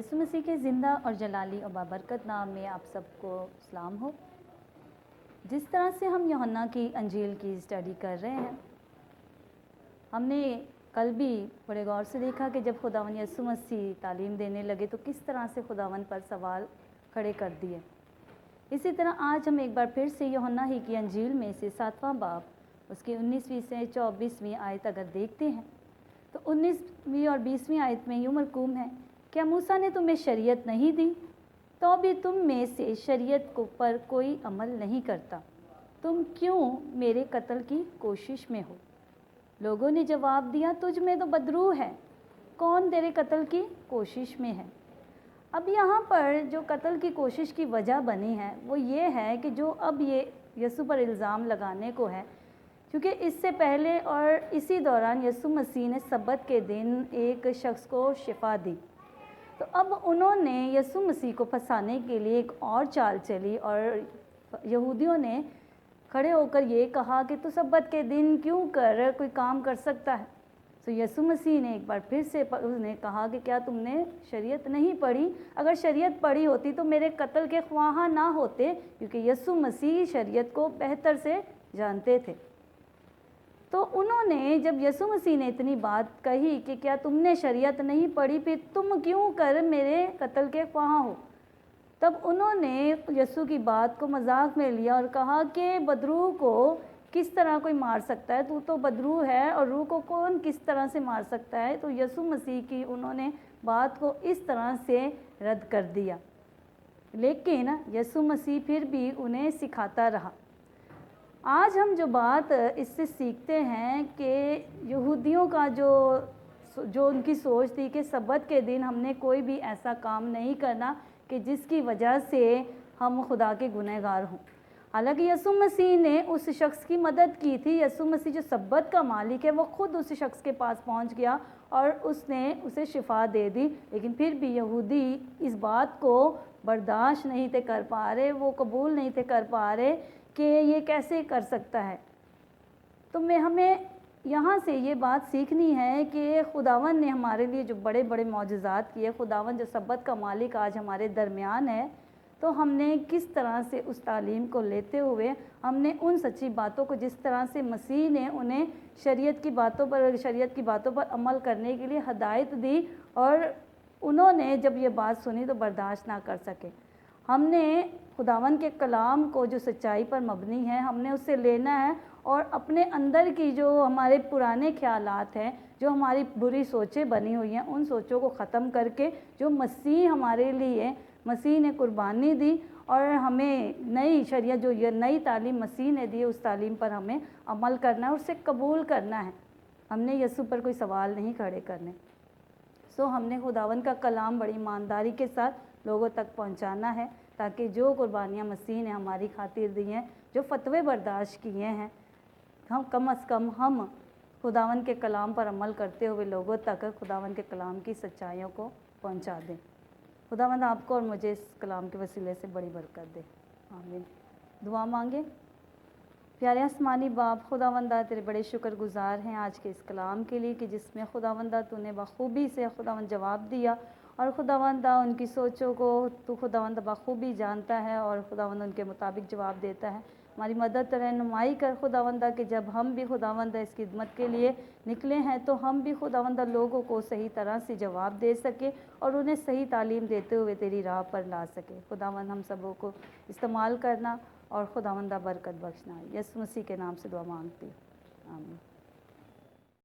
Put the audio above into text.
यीशु मसीह के ज़िंदा और जलाली और बाबरकत नाम में आप सबको सलाम हो। जिस तरह से हम यूहन्ना की अंजील की स्टडी कर रहे हैं, हमने कल भी बड़े गौर से देखा कि जब खुदावन यीशु मसीह तालीम देने लगे तो किस तरह से खुदावन पर सवाल खड़े कर दिए। इसी तरह आज हम एक बार फिर से यूहन्ना ही की अंजील में से 7वां बाब उसकी 19वीं से 24वीं आयत अगर देखते हैं तो 19वीं और 20वीं आयत में यूं मरकूम है, क्या मूसा ने तुम्हें शरीयत नहीं दी तो भी तुम में से शरीयत को पर कोई अमल नहीं करता, तुम क्यों मेरे कत्ल की कोशिश में हो। लोगों ने जवाब दिया, तुझ में तो बदरू है, कौन तेरे कत्ल की कोशिश में है। अब यहाँ पर जो कत्ल की कोशिश की वजह बनी है वो ये है कि जो अब ये यीशु पर इल्ज़ाम लगाने को है, क्योंकि इससे पहले और इसी दौरान यीशु मसीह ने सब्बत के दिन एक शख्स को शिफा दी। तो अब उन्होंने यीशु मसीह को फंसाने के लिए एक और चाल चली और यहूदियों ने खड़े होकर ये कहा कि तू सब्बत के दिन क्यों कर कोई काम कर सकता है। तो यीशु मसीह ने एक बार फिर से उसने कहा कि क्या तुमने शरीयत नहीं पढ़ी, अगर शरीयत पढ़ी होती तो मेरे कत्ल के ख्वाहा ना होते, क्योंकि यीशु मसीह शरीयत को बेहतर से जानते थे। तो उन्होंने जब यीशु मसीह ने इतनी बात कही कि क्या तुमने शरीयत नहीं पढ़ी, फिर तुम क्यों कर मेरे कत्ल के ख्वाहा हो, तब उन्होंने यीशु की बात को मजाक में लिया और कहा कि बदरू को किस तरह कोई मार सकता है, तू तो बदरू है और रूह को कौन किस तरह से मार सकता है। तो यीशु मसीह की उन्होंने बात को इस तरह से रद्द कर दिया, लेकिन यीशु मसीह फिर भी उन्हें सिखाता रहा। आज हम जो बात इससे सीखते हैं कि यहूदियों का जो उनकी सोच थी कि सब्बत के दिन हमने कोई भी ऐसा काम नहीं करना कि जिसकी वजह से हम खुदा के गुनहगार हों। हालांकि यीशु मसीह ने उस शख्स की मदद की थी। यीशु मसीह जो सब्बत का मालिक है वो खुद उस शख्स के पास पहुंच गया और उसने उसे शिफा दे दी, लेकिन फिर भी यहूदी इस बात को बर्दाश्त नहीं थे कर पा रहे, वो कबूल नहीं थे कर पा रहे कि ये कैसे कर सकता है। तो हमें यहाँ से ये बात सीखनी है कि खुदावन ने हमारे लिए जो बड़े बड़े मौजज़ात किए, खुदावन जो सब्बत का मालिक आज हमारे दरमियान है, तो हमने किस तरह से उस तालीम को लेते हुए हमने उन सच्ची बातों को, जिस तरह से मसीह ने उन्हें शरीयत की बातों पर अमल करने के लिए हदायत दी और उन्होंने जब ये बात सुनी तो बर्दाश्त ना कर सके। हमने खुदावन के कलाम को जो सच्चाई पर मबनी है हमने उससे लेना है और अपने अंदर की जो हमारे पुराने ख्यालात हैं, जो हमारी बुरी सोचें बनी हुई हैं, उन सोचों को ख़त्म करके जो मसीह ने कुर्बानी दी और हमें नई शरीयत जो ये नई तालीम मसीह ने दी उस तालीम पर हमें अमल करना है, उससे कबूल करना है। हमने यीशु पर कोई सवाल नहीं खड़े करने। हमने खुदावन का कलाम बड़ी ईमानदारी के साथ लोगों तक पहुंचाना है, ताकि जो कुर्बानियाँ मसीह ने हमारी खातिर दी हैं, जो फतवे बर्दाश्त किए हैं, हम कम से कम हम खुदावन के कलाम पर अमल करते हुए लोगों तक खुदावन के कलाम की सच्चाइयों को पहुंचा दें। खुदावंद आपको और मुझे इस कलाम के वसीले से बड़ी बरकत दे, आमीन। दुआ मांगे। प्यारे आसमानी बाप, खुदावंदा तेरे बड़े शुक्रगुजार हैं आज के इस कलाम के लिए कि जिसमें खुदावंदा तूने बखूबी से खुदावंद जवाब दिया और खुदावंदा उनकी सोचों को तू खुदावंद बखूबी जानता है और खुदावंद उनके मुताबिक जवाब देता है। हमारी मदद रहनुमाई कर खुदावंदा कि जब हम भी खुदावंदा इस खिदमत के लिए निकले हैं तो हम भी खुदावंदा लोगों को सही तरह से जवाब दे सके और उन्हें सही तालीम देते हुए तेरी राह पर ला सके। खुदावंद हम सबों को इस्तेमाल करना और खुदावंदा बरकत बख्शना। यीशु मसीह के नाम से दुआ मांगती हूँ, आमीन।